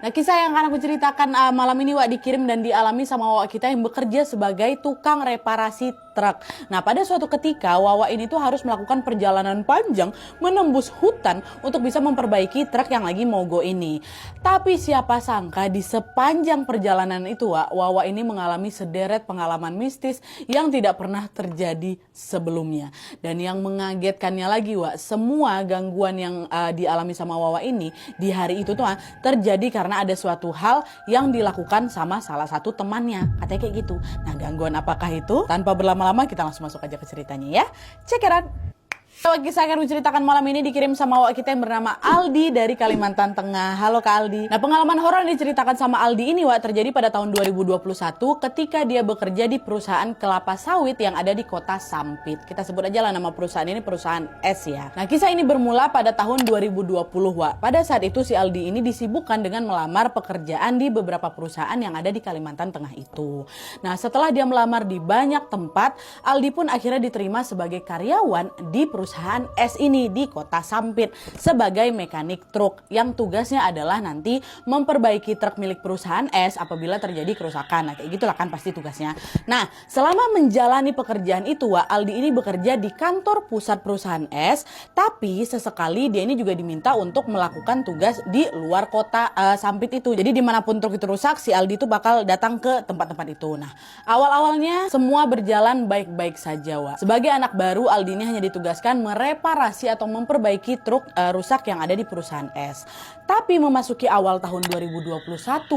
Nah, kisah yang akan aku ceritakan malam ini Wak dikirim dan dialami sama Wak kita yang bekerja sebagai tukang reparasi truk. Nah, pada suatu ketika Wawa ini tuh harus melakukan perjalanan panjang menembus hutan untuk bisa memperbaiki truk yang lagi mogok ini. Tapi siapa sangka di sepanjang perjalanan itu Wak, Wawa ini mengalami sederet pengalaman mistis yang tidak pernah terjadi sebelumnya. Dan yang mengagetkannya lagi Wak, semua gangguan yang dialami sama Wawa ini di hari itu tuh terjadi karena ada suatu hal yang dilakukan sama salah satu temannya. Katanya kayak gitu. Nah, gangguan apakah itu? Tanpa berlama-lama kita langsung masuk aja ke ceritanya ya. Check it out. Kisah yang akan menceritakan malam ini dikirim sama Wak kita yang bernama Aldi dari Kalimantan Tengah. Halo Kak Aldi. Nah, pengalaman horor yang diceritakan sama Aldi ini Wak terjadi pada tahun 2021 ketika dia bekerja di perusahaan kelapa sawit yang ada di kota Sampit. Kita sebut aja lah nama perusahaan ini perusahaan S ya. Nah, kisah ini bermula pada tahun 2020 Wak. Pada saat itu si Aldi ini disibukkan dengan melamar pekerjaan di beberapa perusahaan yang ada di Kalimantan Tengah itu. Nah, setelah dia melamar di banyak tempat, Aldi pun akhirnya diterima sebagai karyawan di perusahaan S ini di kota Sampit sebagai mekanik truk yang tugasnya adalah nanti memperbaiki truk milik perusahaan S apabila terjadi kerusakan. Nah, kayak gitulah kan pasti tugasnya. Nah, selama menjalani pekerjaan itu Wak, Aldi ini bekerja di kantor pusat perusahaan S, tapi sesekali dia ini juga diminta untuk melakukan tugas di luar kota Sampit itu. Jadi dimanapun truk itu rusak, si Aldi itu bakal datang ke tempat-tempat itu. Nah, awal-awalnya semua berjalan baik-baik saja Wak. Sebagai anak baru, Aldi ini hanya ditugaskan mereparasi atau memperbaiki truk rusak yang ada di perusahaan S. Tapi memasuki awal tahun 2021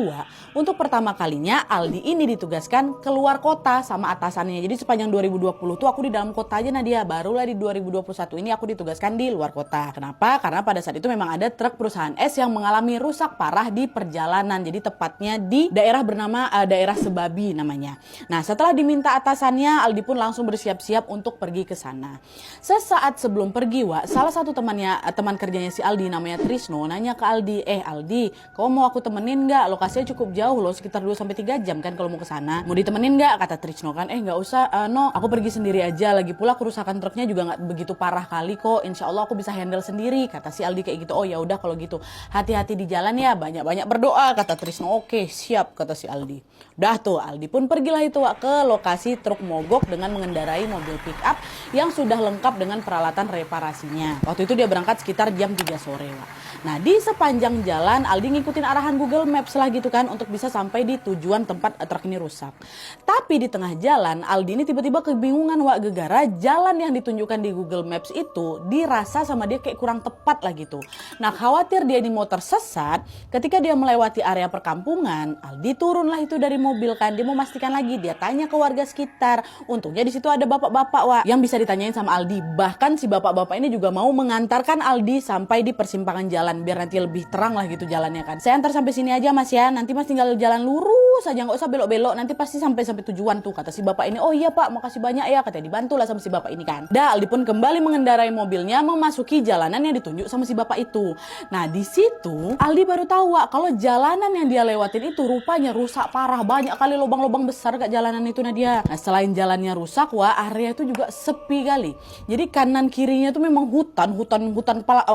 Wak, untuk pertama kalinya Aldi ini ditugaskan keluar kota sama atasannya. Jadi sepanjang 2020 tuh aku di dalam kota aja Nadia. Barulah di 2021 ini aku ditugaskan di luar kota. Kenapa? Karena pada saat itu memang ada truk perusahaan S yang mengalami rusak parah di perjalanan. Jadi tepatnya di daerah bernama daerah Sebabi namanya. Nah, setelah diminta atasannya, Aldi pun langsung bersiap-siap untuk pergi ke sana. Sesaat sebelum pergi Wak, salah satu teman kerjanya si Aldi namanya Trisno nanya ke Aldi, Aldi, kamu mau aku temenin nggak? Lokasinya cukup jauh loh, sekitar 2-3 jam kan kalau mau ke sana. Mau ditemenin nggak? Kata Trisno kan, nggak usah, no, aku pergi sendiri aja. Lagi pula kerusakan truknya juga nggak begitu parah kali kok. Insya Allah aku bisa handle sendiri. Kata si Aldi kayak gitu. Oh ya udah kalau gitu, hati-hati di jalan ya, banyak-banyak berdoa. Kata Trisno. Oke, siap kata si Aldi. Udah tuh, Aldi pun pergilah itu Wak ke lokasi truk mogok dengan mengendarai mobil pick up yang sudah lengkap dengan peralatan reparasinya. Waktu itu dia berangkat sekitar jam 3 sore Wak. Nah, di sepanjang jalan Aldi ngikutin arahan Google Maps lah gitu kan untuk bisa sampai di tujuan tempat truk ini rusak. Tapi di tengah jalan Aldi ini tiba-tiba kebingungan Wak, gegara jalan yang ditunjukkan di Google Maps itu dirasa sama dia kayak kurang tepat lah gitu. Nah, khawatir dia di mau tersesat, ketika dia melewati area perkampungan, Aldi turunlah itu dari mobil kan. Dia mau memastikan lagi, dia tanya ke warga sekitar. Untungnya di situ ada bapak-bapak Wak yang bisa ditanyain sama Aldi. Bahkan si bapak-bapak ini juga mau mengantarkan Aldi sampai di persimpangan jalan biar nanti lebih terang lah gitu jalannya kan. Saya antar sampai sini aja Mas ya, nanti Mas tinggal jalan lurus aja, nggak usah belok-belok, nanti pasti sampai tujuan tuh, kata si bapak ini. Oh iya Pak, makasih banyak ya, katanya. Dibantulah sama si bapak ini kan. Aldi pun kembali mengendarai mobilnya memasuki jalanan yang ditunjuk sama si bapak itu. Nah, di situ Aldi baru tahu Wak, kalau jalanan yang dia lewatin itu rupanya rusak parah, banyak kali lubang-lubang besar ke jalanan itu Nadia. Nah, selain jalannya rusak Wak, area itu juga sepi kali. Jadi kanan kirinya tuh memang hutan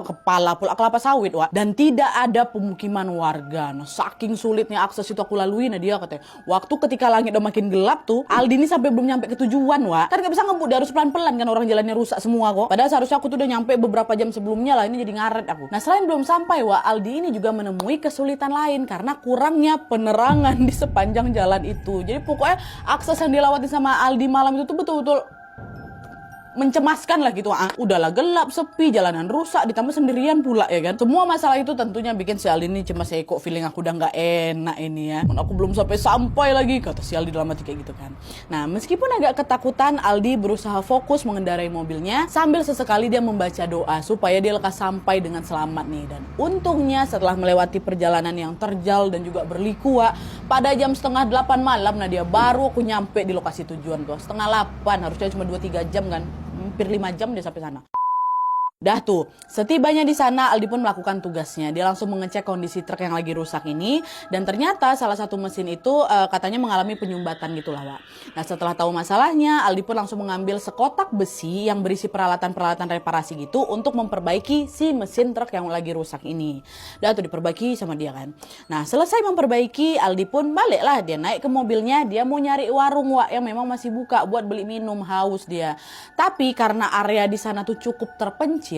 kepala pula kelapa sawit Wak, dan tidak ada pemukiman warga. Nah, saking sulitnya akses itu aku lalui Nadia, katanya. Waktu ketika langit udah makin gelap tuh, Aldi ini sampai belum nyampe ke tujuan Wak. Kan gak bisa ngebut, dia harus pelan-pelan kan, orang jalannya rusak semua kok. Padahal seharusnya aku tuh udah nyampe beberapa jam sebelumnya lah, ini jadi ngaret aku. Nah, selain belum sampai Wak, Aldi ini juga menemui kesulitan lain karena kurangnya penerangan di sepanjang jalan itu. Jadi pokoknya akses yang dilewati sama Aldi malam itu tuh betul-betul mencemaskan lah gitu. Udahlah gelap, sepi, jalanan rusak, ditambah sendirian pula ya kan. Semua masalah itu tentunya bikin si Aldi ini cemas ya, kok feeling aku udah nggak enak ini ya. Aku belum sampai lagi, kata si Aldi dalam hati kayak gitu kan. Nah, meskipun agak ketakutan, Aldi berusaha fokus mengendarai mobilnya sambil sesekali dia membaca doa supaya dia lekas sampai dengan selamat nih. Dan untungnya setelah melewati perjalanan yang terjal dan juga berliku Wak, pada jam 7:30 malam Nadia baru aku nyampe di lokasi tujuan tuh. 7:30, harusnya cuma 2-3 jam kan. Hampir 5 jam dia sampai sana. Dah tuh, setibanya di sana Aldi pun melakukan tugasnya. Dia langsung mengecek kondisi truk yang lagi rusak ini, dan ternyata salah satu mesin itu katanya mengalami penyumbatan gitu lah, Wak. Nah, setelah tahu masalahnya, Aldi pun langsung mengambil sekotak besi yang berisi peralatan-peralatan reparasi gitu untuk memperbaiki si mesin truk yang lagi rusak ini. Dah tuh diperbaiki sama dia kan. Nah, selesai memperbaiki, Aldi pun baliklah, dia naik ke mobilnya, dia mau nyari warung, Wak, yang memang masih buka buat beli minum, haus dia. Tapi karena area di sana tuh cukup terpencil,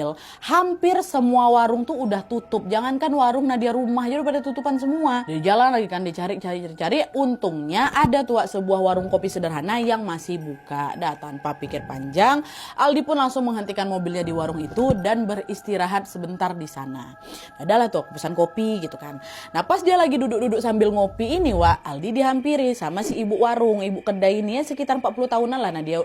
hampir semua warung tuh udah tutup. Jangankan warung, Nadia rumah aja udah pada tutupan semua. Di jalan lagi kan dicari. Untungnya ada tuh sebuah warung kopi sederhana yang masih buka. Dah tanpa pikir panjang, Aldi pun langsung menghentikan mobilnya di warung itu dan beristirahat sebentar di sana. Adalah tuh pesan kopi gitu kan. Nah, pas dia lagi duduk-duduk sambil ngopi ini, Wak, Aldi dihampiri sama si ibu warung, ibu kedai ini ya sekitar 40 tahunan lah. Nah, dia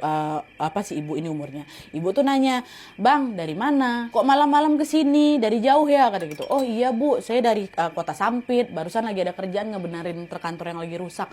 si ibu ini umurnya. Ibu tuh nanya, "Bang, dari mana? Kok malam-malam kesini? Dari jauh ya?" Kata gitu. "Oh iya Bu, saya dari kota Sampit. Barusan lagi ada kerjaan ngebenerin truk kantor yang lagi rusak."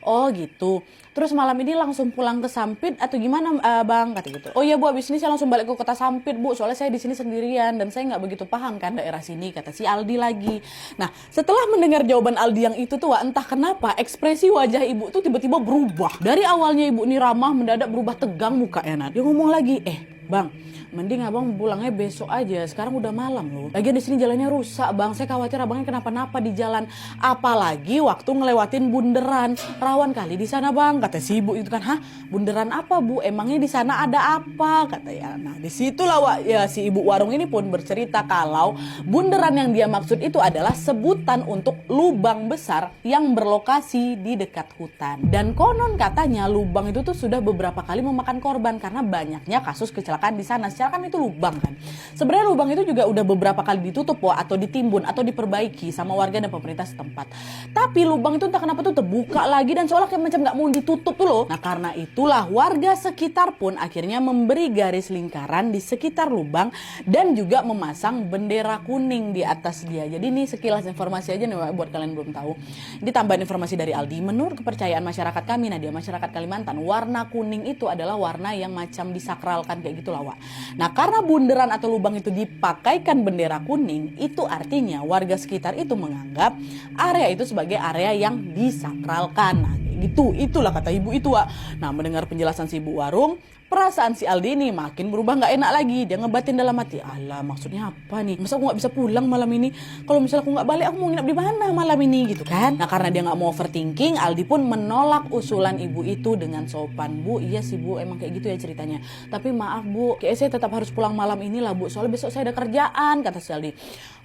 "Oh gitu. Terus malam ini langsung pulang ke Sampit atau gimana Bang?" Kata gitu. "Oh iya Bu, abis ini saya langsung balik ke kota Sampit Bu. Soalnya saya di sini sendirian dan saya nggak begitu paham kan daerah sini," kata si Aldi lagi. Nah, setelah mendengar jawaban Aldi yang itu tuh, entah kenapa ekspresi wajah ibu tuh tiba-tiba berubah. Dari awalnya ibu ini ramah, mendadak berubah tegang mukanya. Nah, dia ngomong lagi, "Bang, mending abang pulangnya besok aja. Sekarang udah malam loh. Lagian di sini jalannya rusak, Bang. Saya khawatir abangnya kenapa-napa di jalan. Apalagi waktu ngelewatin bunderan. Rawan kali di sana, Bang," kata si ibu itu kan. "Hah? Bunderan apa, Bu? Emangnya di sana ada apa?" kata ya. Nah, disitulah, Wak, ya si ibu warung ini pun bercerita kalau bunderan yang dia maksud itu adalah sebutan untuk lubang besar yang berlokasi di dekat hutan. Dan konon katanya lubang itu tuh sudah beberapa kali memakan korban karena banyaknya kasus kecelakaan di sana. Secara kan itu lubang kan. Sebenarnya lubang itu juga udah beberapa kali ditutup, Wak, atau ditimbun atau diperbaiki sama warga dan pemerintah setempat. Tapi lubang itu entah kenapa tuh terbuka lagi dan seolah kayak macam nggak mau ditutup tuh loh. Nah, karena itulah warga sekitar pun akhirnya memberi garis lingkaran di sekitar lubang dan juga memasang bendera kuning di atas dia. Jadi ini sekilas informasi aja nih, Wak, buat kalian belum tahu. Ini tambahan informasi dari Aldi. Menurut kepercayaan masyarakat kami, Nadia, masyarakat Kalimantan, warna kuning itu adalah warna yang macam disakralkan kayak gitulah, Wak. Nah, karena bunderan atau lubang itu dipakaikan bendera kuning, itu artinya warga sekitar itu menganggap area itu sebagai area yang disakralkan. Nah, gitu, itulah kata ibu itu, Wak. Nah, mendengar penjelasan si ibu warung, perasaan si Aldi ini makin berubah nggak enak lagi. Dia ngebatin dalam hati, "Alah, maksudnya apa nih? Masa aku nggak bisa pulang malam ini? Kalau misalnya aku nggak balik, aku mau nginep di mana malam ini?" gitu kan. Nah, karena dia nggak mau overthinking, Aldi pun menolak usulan ibu itu dengan sopan. "Bu, iya sih Bu, emang kayak gitu ya ceritanya. Tapi maaf Bu, kayak saya tetap harus pulang malam ini lah Bu. Soalnya besok saya ada kerjaan," kata si Aldi.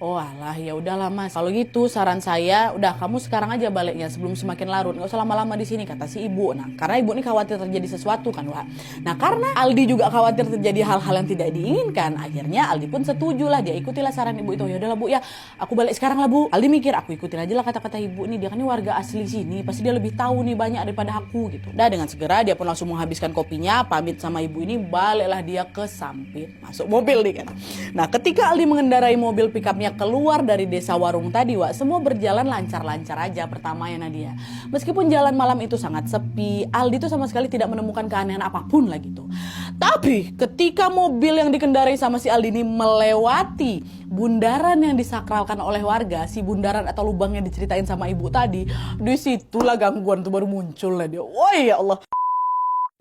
"Oh alah, ya udahlah Mas. Kalau gitu saran saya, udah kamu sekarang aja baliknya sebelum semakin larut. Nggak usah lama-lama di sini," kata si ibu. Nah, karena ibu ini khawatir terjadi sesuatu kan, Wak. Nah, karena Aldi juga khawatir terjadi hal-hal yang tidak diinginkan, akhirnya Aldi pun setuju lah. Dia ikutilah saran ibu itu. "Ya udahlah Bu, ya aku balik sekarang lah Bu." Aldi mikir, aku ikutin aja lah kata-kata ibu nih. Dia kan ini warga asli sini, pasti dia lebih tahu nih banyak daripada aku gitu. Dah, dengan segera dia pun langsung menghabiskan kopinya, pamit sama ibu ini, baliklah dia ke Sampit. Masuk mobil nih kan. Nah, ketika Aldi mengendarai mobil pickupnya keluar dari desa warung tadi, Wak, semua berjalan lancar-lancar aja pertama ya Nadia. Meskipun jalan malam itu sangat sepi, Aldi tuh sama sekali tidak menemukan keanehan apapun lah gitu. Tapi ketika mobil yang dikendarai sama si Aldi ini melewati bundaran yang disakralkan oleh warga, si bundaran atau lubang yang diceritain sama ibu tadi, disitulah gangguan tuh baru muncul lah dia. Wah ya Allah.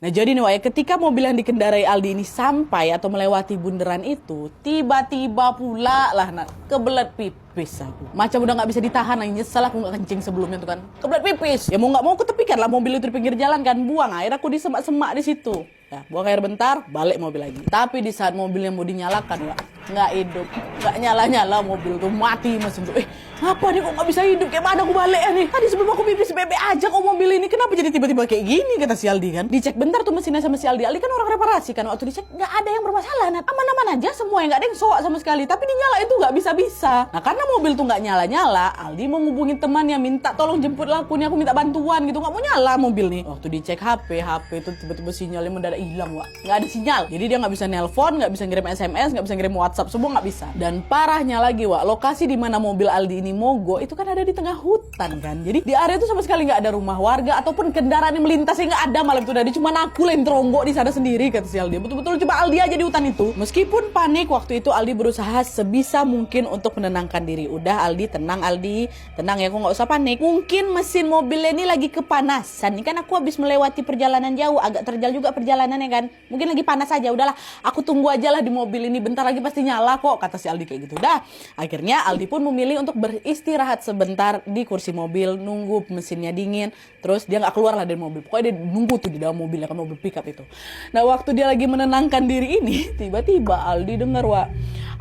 Nah, jadi nih, Wak, ketika mobil yang dikendarai Aldi ini sampai atau melewati bundaran itu, tiba-tiba pula lah kebelet pipis aku. Macam udah nggak bisa ditahan, nyesel aku nggak kencing sebelumnya tuh kan. Kebelet pipis. Ya mau nggak mau ketepikan lah mobil itu di pinggir jalan kan, buang air aku di semak-semak di situ. Ya, buang air bentar, balik mobil lagi. Tapi di saat mobilnya mau dinyalakan, Wak, nggak hidup, nggak nyala-nyala mobil tuh, mati mesin tuh. Apa nih kok nggak bisa hidup? Kayak mana aku balik ya nih? Tadi sebelum aku pipis bebek aja kok mobil ini, kenapa jadi tiba-tiba kayak gini, kata si Aldi kan. Dicek bentar tuh mesinnya sama si Aldi. Aldi kan orang reparasi kan, waktu dicek nggak ada yang bermasalah, Nat. Aman-aman aja semua, nggak ada yang soak sama sekali. Tapi dinyala itu nggak bisa-bisa. Nah, karena mobil tuh nggak nyala-nyala, Aldi mau ngubungin temannya, minta tolong jemput aku nih, aku minta bantuan gitu. Nggak mau nyala mobil nih. Waktu dicek HP itu tiba-tiba sinyalnya mendadak hilang, Wak. Nggak ada sinyal. Jadi dia nggak bisa nelpon, nggak bisa ngirim SMS, nggak bisa ngirim WhatsApp WhatsApp semua nggak bisa. Dan parahnya lagi, Wak, lokasi di mana mobil Aldi ini mogok itu kan ada di tengah hutan kan. Jadi di area itu sama sekali nggak ada rumah warga ataupun kendaraan yang melintas, yang nggak ada malam itu. Tadi cuma aku yang teronggok di sana sendiri, kata si Aldi. Betul-betul cuma Aldi aja di hutan itu. Meskipun panik waktu itu, Aldi berusaha sebisa mungkin untuk menenangkan diri. Udah Aldi, tenang Aldi, tenang ya, aku nggak usah panik. Mungkin mesin mobilnya ini lagi kepanasan. Ini kan aku habis melewati perjalanan jauh, agak terjal juga perjalanannya kan. Mungkin lagi panas aja. Udahlah, aku tunggu aja lah di mobil ini. Bentar lagi pasti nyala kok, kata si Aldi kayak gitu. Dah, akhirnya Aldi pun memilih untuk beristirahat sebentar di kursi mobil, nunggu mesinnya dingin. Terus dia nggak keluar lah dari mobil. Pokoknya dia nunggu tuh di dalam mobilnya, kan mobil pickup itu. Nah, waktu dia lagi menenangkan diri ini, tiba-tiba Aldi dengar, Wak,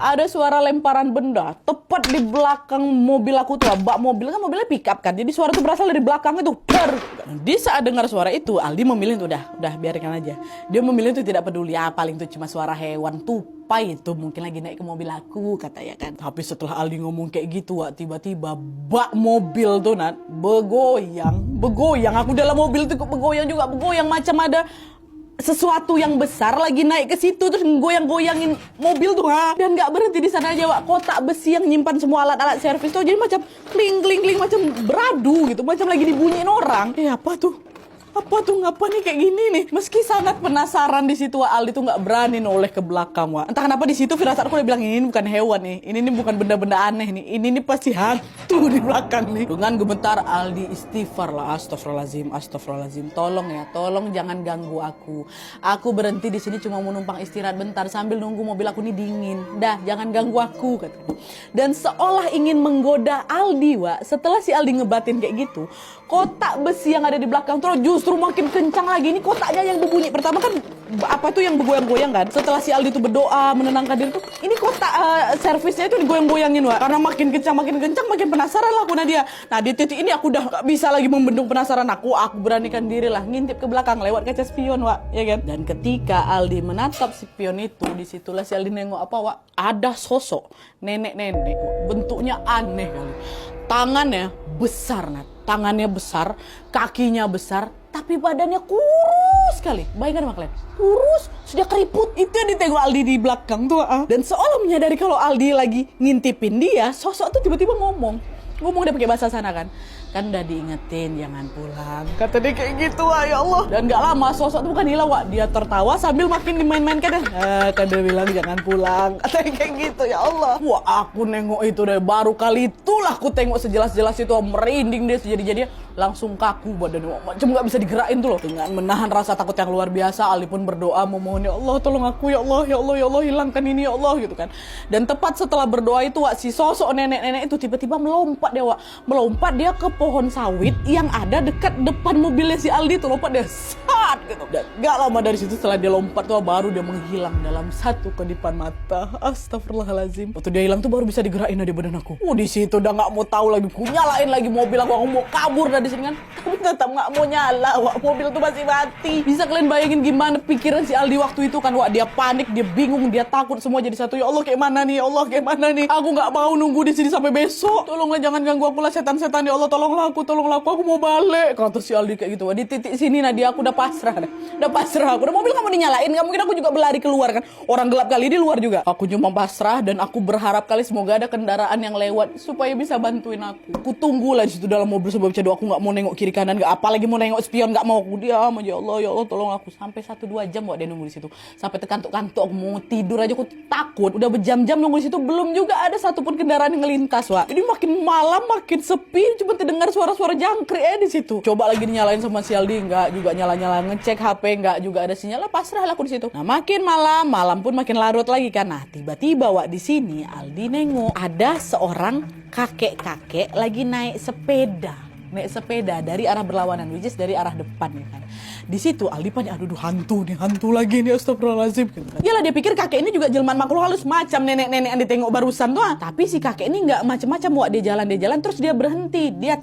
ada suara lemparan benda tepat di belakang mobil aku tuh. Bak mobil kan mobilnya pickup kan, jadi suara itu berasal dari belakang itu. Di saat dengar suara itu, Aldi memilih tuh udah biarkan aja. Dia memilih tuh tidak peduli, paling itu cuma suara hewan tupai itu mungkin lagi naik ke mobil aku, kata ya kan. Tapi setelah Aldi ngomong kayak gitu, Wak, tiba-tiba bak mobil tuh Nat begoyang. Aku dalam mobil tuh begoyang juga, begoyang macam ada sesuatu yang besar lagi naik ke situ terus goyang-goyangin mobil tuh, dan nggak berhenti di sana aja, Wak. Kotak besi yang nyimpan semua alat-alat servis tuh jadi macam kling macam beradu gitu, macam lagi dibunyiin orang. Apa tuh ngapa nih kayak gini nih? Meski sangat penasaran di situ, Wak, Aldi tuh nggak berani noleh ke belakang, Wak. Entah kenapa di situ firasatku udah bilang ini bukan hewan nih, ini bukan benda-benda aneh nih, ini pasti hantu di belakang nih. Dengan gemetar Aldi istighfar lah, astagfirullahaladzim, tolong jangan ganggu aku. Aku berhenti di sini cuma mau numpang istirahat bentar sambil nunggu mobil aku nih dingin. Dah, jangan ganggu aku, katanya. Dan seolah ingin menggoda Aldi, Wak, setelah si Aldi ngebatin kayak gitu, kotak besi yang ada di belakang terus justru makin kencang lagi. Ini kotaknya yang berbunyi. Pertama kan apa tuh yang bergoyang-goyang kan. Setelah si Aldi tuh berdoa menenangkan diri tuh, ini kotak servisnya itu digoyang-goyangin, Wak. Karena makin kencang, makin penasaran lah aku Nadia. Nah, di titik ini aku udah gak bisa lagi membendung penasaran aku beranikan diri lah ngintip ke belakang lewat kaca spion, Wak, ya kan. Dan ketika Aldi menatap spion itu, disitulah si Aldi nengok apa, Wak? Ada sosok nenek-nenek, bentuknya aneh kali. Tangannya besar, Nat. Tangannya besar, kakinya besar, tapi badannya kurus sekali. Bayangkan sama kalian, kurus, sudah keriput. Itu yang ditengok Aldi di belakang tuh. Dan seolah menyadari kalau Aldi lagi ngintipin dia, sosok tuh tiba-tiba ngomong dia pakai bahasa sana kan udah diingetin jangan pulang, kata dia kayak gitu, Wak, ya Allah. Dan gak lama sosok itu bukan hilang, Wak, dia tertawa sambil makin dimain-mainkan. Kan dia bilang jangan pulang, katanya kayak gitu, ya Allah. Wah, aku nengok itu deh, baru kali itulah aku tengok sejelas-jelas itu, merinding dia sejadi-jadinya, langsung kaku badannya, macam gak bisa digerakin tuh loh. Dengan menahan rasa takut yang luar biasa, Ali pun berdoa memohon, ya Allah tolong aku, ya Allah, hilangkan ini, ya Allah, gitu kan. Dan tepat setelah berdoa itu, Wak, si sosok nenek-nenek itu tiba-tiba melompat dia ke pohon sawit yang ada dekat depan mobilnya si Aldi tuh, lompat dia saat gitu. Dan gak lama dari situ setelah dia lompat tuh baru dia menghilang dalam satu kedipan mata. Astagfirullahaladzim. Waktu dia hilang tuh baru bisa digerakin dari badan aku. Di situ udah gak mau tahu lagi, ku nyalain lagi mobil aku mau kabur dari sini kan, tapi tetap gak mau nyala, Wak. Mobil tuh masih mati. Bisa kalian bayangin gimana pikiran si Aldi waktu itu kan, Wak? Dia panik, dia bingung, dia takut, semua jadi satu. Ya Allah, kayak mana nih? Aku gak mau nunggu di sini sampai besok. Tolonglah jangan ganggu aku lah, setan-setan, ya Allah, tolonglah aku, aku mau balik, kata si Aldi kayak gitu. Di titik sini Nadia aku udah pasrah, aku udah mobil kamu dinyalain, gak mungkin aku juga berlari keluar kan, orang gelap kali di luar juga. Aku cuma pasrah dan aku berharap kali semoga ada kendaraan yang lewat supaya bisa bantuin aku tunggu lah di situ dalam mobil sebab aku nggak mau nengok kiri kanan, nggak apalagi mau nengok spion, nggak mau. Aku diam aja, ya Allah tolong aku. Sampai 1-2 jam, Wak, dia nunggu di situ sampai terkantuk-kantuk, aku mau tidur aja, aku takut. Udah berjam-jam nunggu di situ, belum juga ada satupun kendaraan yang melintas, Wak. Jadi makin malam makin sepi, cuma terdengar suara-suara jangkrik di situ. Coba lagi dinyalain sama si Aldi, nggak juga nyala-nyala, ngecek HP nggak juga ada sinyal, pasrah lah aku di situ. Nah, makin malam pun makin larut lagi kan. Nah, tiba-tiba, Wak, di sini Aldi nengok ada seorang kakek-kakek lagi naik sepeda dari arah berlawanan, which is dari arah depan ya kan. Di situ Aldi panik, aduh hantu lagi nih, astagfirullahaladzim. Yalah, dia pikir kakek ini juga jelmaan makhluk halus macam nenek-nenek yang ditengok barusan tuh. Tapi si kakek ini nggak macam-macam, Wak. Dia jalan terus dia berhenti, dia